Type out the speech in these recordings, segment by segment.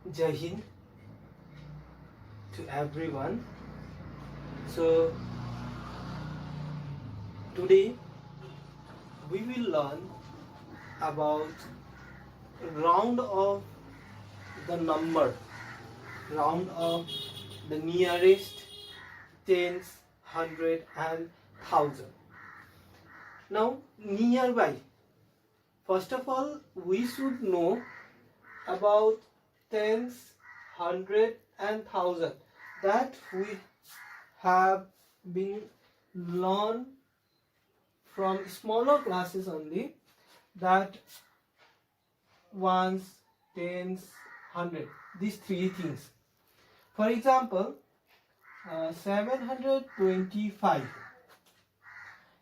Jai Hind to everyone. So today we will learn about round of the number, round of the nearest tens, hundred and thousand. Now nearby. First of all, we should know about tens, hundred and thousand that we have been learned from smaller classes only, that ones, tens, hundred, these three things. For example, 725.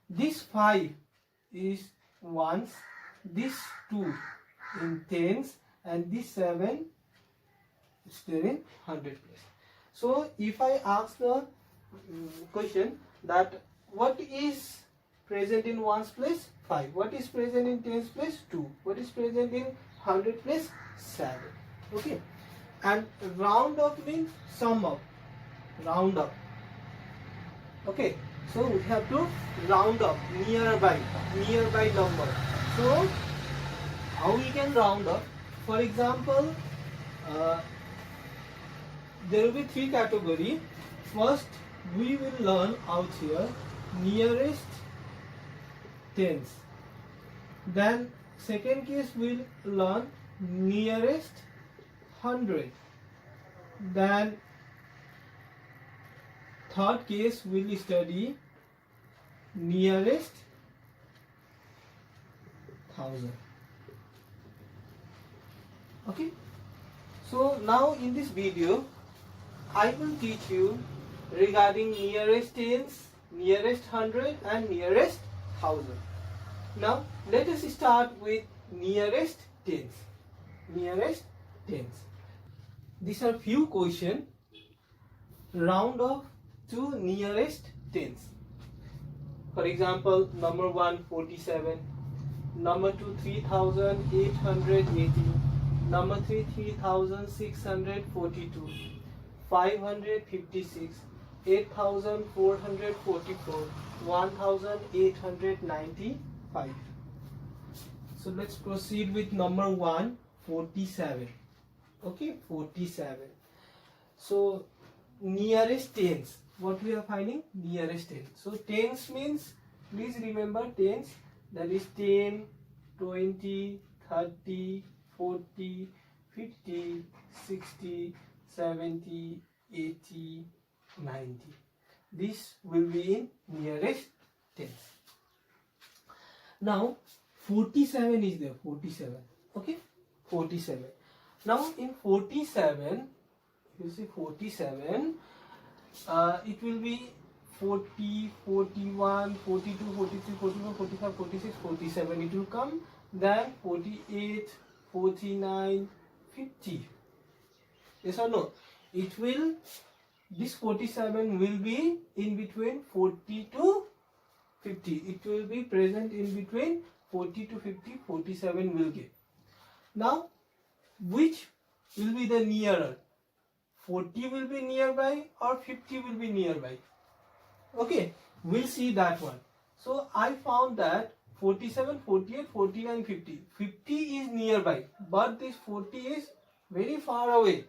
This 5 is ones, this 2 in tens, and this 7 is there in hundred place. So if I ask the question that what is present in ones place? 5. What is present in tens place? 2. What is present in hundred place? 7. Okay. And round up means sum up. Round up. Okay. So we have to round up nearby number. So how we can round up? For example, there will be three categories. First, we will learn out here nearest tens. Then second case we'll learn nearest hundred. Then third case we'll study nearest thousand. Okay. So now in this video I will teach you regarding nearest tens, nearest hundred and nearest thousand. Now let us start with nearest tens. Nearest tens. These are few questions. Round off to nearest tens. For example, number 1 47, number 2 3880, number 3 3642, 556, 8444, 1895. So let's proceed with number 1 47. Okay, 47. So nearest tens, what we are finding? Nearest tens. So tens means, please remember tens, that is 10, 20, 30, 40, 50, 60, 70, 80, 90. This will be in nearest tens. Now 47 is there, 47. Okay, 47. Now in 47, you see 47, it will be 40, 41, 42, 43, 44, 45, 46, 47. It will come. Then 48, 49, 50. Yes or no? It will, this 47 will be in between 40 to 50. It will be present in between 40 to 50. 47 will get. Now, which will be the nearer? 40 will be nearby or 50 will be nearby? Okay, we'll see that one. So I found that 47, 48, 49, 50. 50 is nearby, but this 40 is very far away.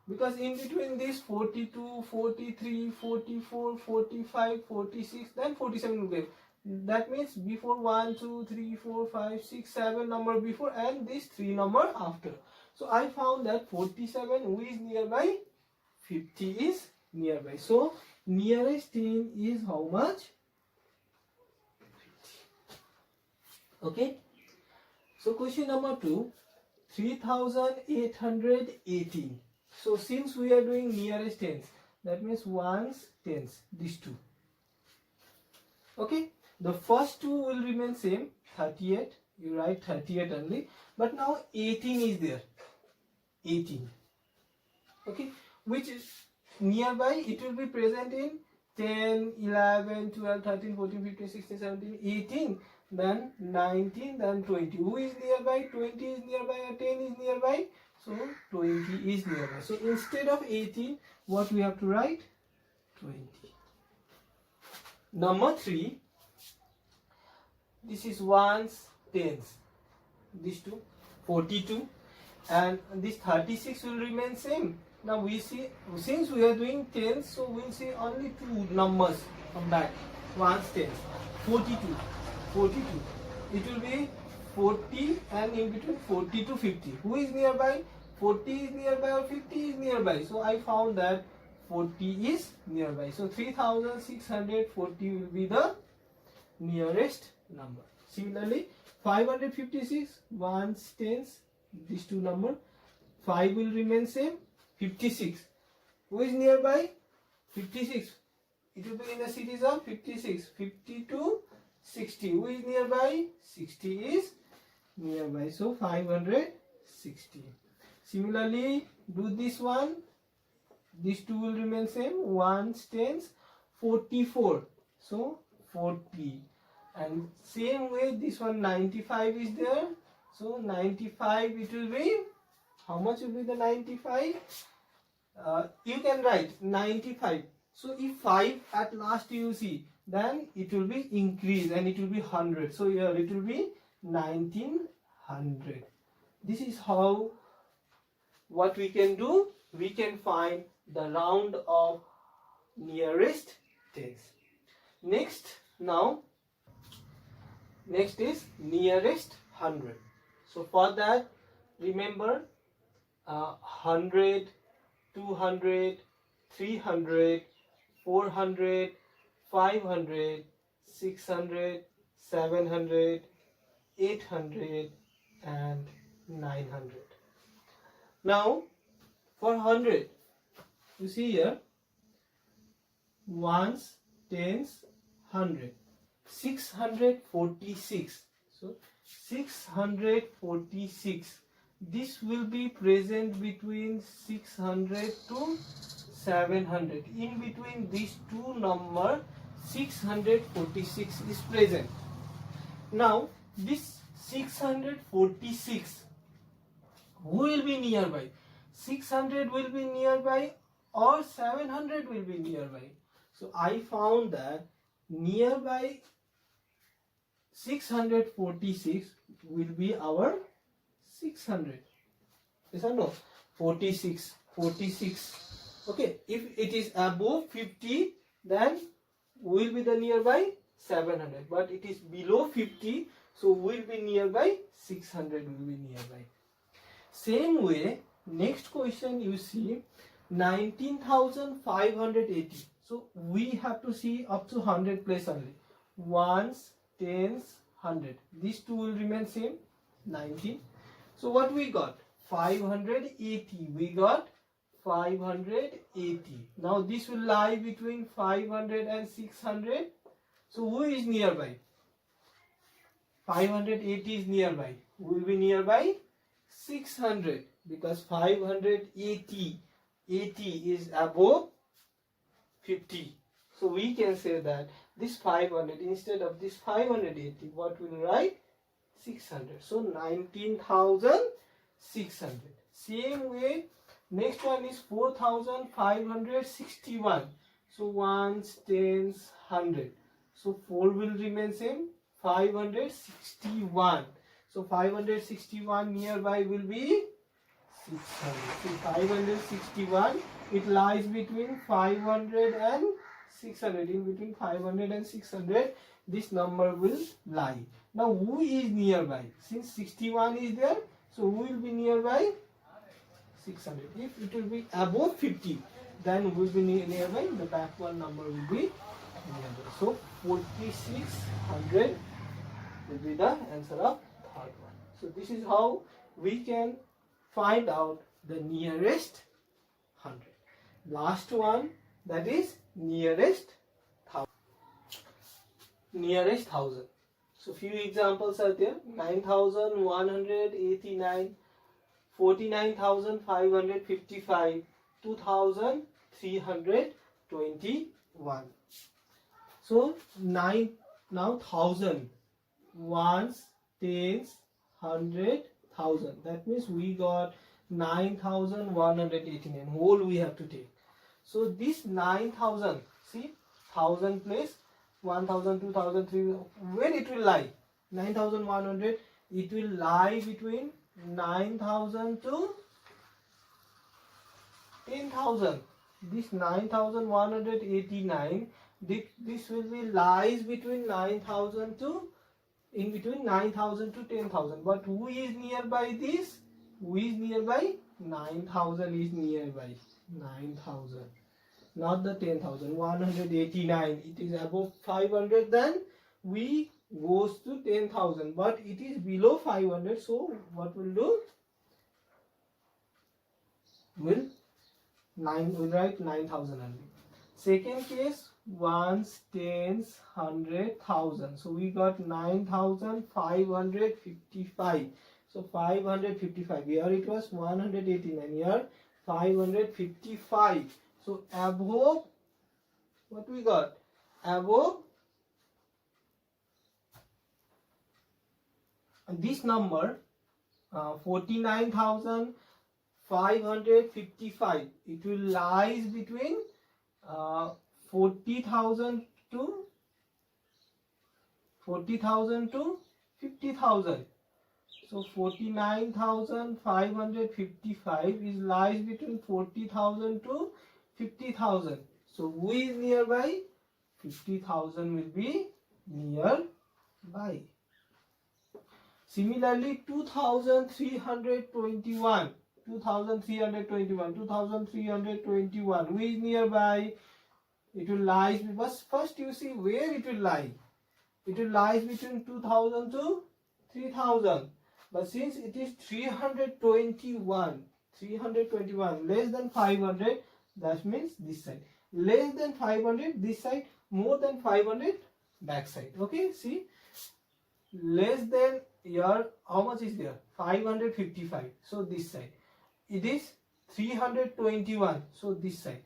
Because in between this 42, 43, 44, 45, 46, then 47 will be. That means before 1, 2, 3, 4, 5, 6, 7 number before and this 3 number after. So I found that 47 who is nearby? 50 is nearby. So nearest 10 is how much? 50. Okay. So question number 2, 3818. So since we are doing nearest tens, that means ones, tens, these two. Okay. The first two will remain same, 38. You write 38 only. But now 18 is there. 18. Okay. Which is nearby, it will be present in 10, 11, 12, 13, 14, 15, 16, 17, 18, then 19, then 20. Who is nearby? 20 is nearby or 10 is nearby? So 20 is nearby. So instead of 18, what we have to write? 20. Number 3. This is ones, tens. These two, 42, and this 36 will remain same. Now we see, since we are doing tens, so we'll see only two numbers come back. Ones, tens. 42. 42. It will be 40 and in between 40 to 50. Who is nearby? 40 is nearby or 50 is nearby. So I found that 40 is nearby. So 3640 will be the nearest number. Similarly, 556, ones, tens, these two numbers. 5 will remain same. 56. Who is nearby? 56. It will be in the series of 56. 50 to 60. Who is nearby? 60 is nearby. So 560. Similarly, do this one. These two will remain same. Ones, tens, 44. So 40. And same way, this one 95 is there. So 95 it will be, how much will be the 95? You can write 95. So if 5 at last you see, then it will be increased and it will be 100. So here it will be 1900. This is how, what we can do. We can find the round of nearest tens. Next is nearest 100. So for that, remember 100, 200, 300, 400, 500, 600, 700, 800 and 900. Now for 100, you see here, ones, tens, 100. 646. So 646. This will be present between 600 to 700. In between these two numbers, 646 is present. Now this 646, who will be nearby? 600 will be nearby or 700 will be nearby. So I found that nearby 646 will be our 600. Yes or no? 46. Okay, if it is above 50, then will be the nearby 700. But it is below 50, so will be nearby 600 will be nearby. Same way, next question you see 19,580. So we have to see up to 100 place only. Ones, tens, 100. These two will remain same. 19. So what we got? 580. We got 580. Now this will lie between 500 and 600. So who is nearby? 580 is nearby. Who will be nearby? 600. Because 580 is above 50. So we can say that this 500, instead of this 580, what will write? 600. So 19,600. Same way, next one is 4,561. So ones, tens, 100. So 4 will remain same. 561. So 561 nearby will be 600. So 561, it lies between 500 and 600. In between 500 and 600, this number will lie. Now who is nearby? Since 61 is there, so who will be nearby? 600. If it will be above 50, then will be nearby. The backward number will be nearby. So 4600 will be the answer of third one. So this is how we can find out the nearest 100. Last one, that is nearest 1000. Nearest 1000. So few examples are there. 9,189, 49,555, 2,321. So now 1000, ones, tens, 100, 1000. That means we got 9189 whole we have to take. So this 9000, see, 1000 place 1000, 2000, 3000, when it will lie? 9100, it will lie between 9000 to 10,000. This 9189, this will be lies between 9000 to, in between 9000 to 10,000. But who is nearby this? Who is nearby? 9000 is nearby. 9000. Not the 10,000. 189. It is above 500, then we goes to 10,000. But it is below 500. So what will do? We'll write 9,000 only. Second case, ones, tens, 100,000. So we got 9,555. So 555. Here it was 189. Here 555. So above, what we got? Above this number, 49,555. It will lies between 40,000 to 50,000. So 49,555 is lies between 40,000 to 50,000. So who is nearby? 50,000 will be nearby. Similarly, 2,321. 2,321. Who is nearby? It will lie. First you see where it will lie. It will lie between 2,000 to 3,000. But since it is 321 less than 500, that means this side. Less than 500 this side, more than 500 back side. Okay, see, less than here, how much is there? 555. So this side. It is 321. So this side.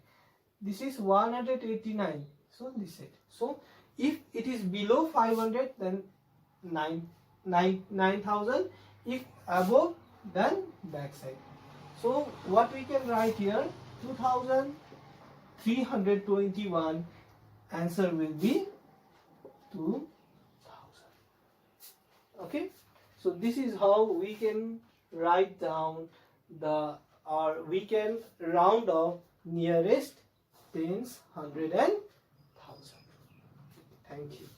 This is 189. So this side. So if it is below 500, then 9,000. If above, then back side. So what we can write here? 2,321. Answer will be 2,000. Okay. So this is how we can write down the, or we can round off nearest tens, hundred and thousand. Thank you.